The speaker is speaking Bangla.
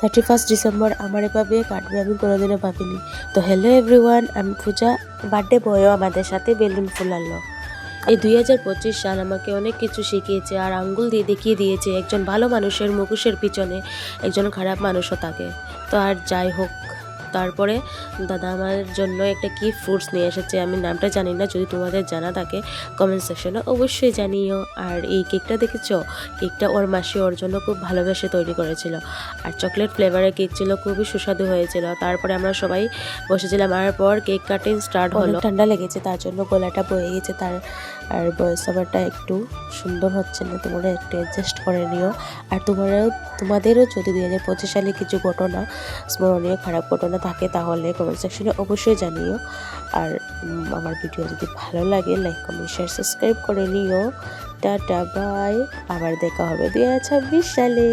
31 ডিসেম্বর আমার এভাবে কাটবে আমি কোনোদিনও ভাবিনি। তো হ্যালো এভরিওয়ান, আমি পূজা। বার্থডে বয়ও আমাদের সাথে বেলুন ফুলালো। এই 2025 সাল আমাকে অনেক কিছু শিখিয়েছে আর আঙ্গুল দিয়ে দেখিয়ে দিয়েছে একজন ভালো মানুষের মুখোশের পিছনে একজন খারাপ মানুষও থাকে। তো আর যাই হোক, তারপরে দাদা আমার জন্য একটা কি ফ্রুটস নিয়ে এসেছে, আমি নামটা জানি না, যদি তোমাদের জানা থাকে কমেন্ট সেকশনে অবশ্যই জানিও। আর এই কেকটা দেখেছো, কেকটা ওর মাসি ওর জন্য খুব ভালোবেসে তৈরি করেছিল আর চকলেট ফ্লেভারের কেক ছিল, খুবই সুস্বাদু হয়েছিল। তারপরে আমরা সবাই বসেছিলাম আর পর কেক কাটিং স্টার্ট হলো। ঠান্ডা লেগেছে তার জন্য গলাটা বয়ে গেছে তার, আর ভয়েস ওভারটা একটু সুন্দর হচ্ছে না, তোমরা একটু অ্যাডজাস্ট করে নিও। আর তোমাদেরও যদি 2025 সালে কিছু ঘটনা, স্মরণীয় খারাপ ঘটনা থাকে তাহলে কমেন্ট সেকশনে অবশ্যই জানিও। আর আমার ভিডিও যদি ভালো লাগে লাইক কমেন্ট শেয়ার সাবস্ক্রাইব করে নিও। টাটা বাই, আবার দেখা হবে 2026 সালে।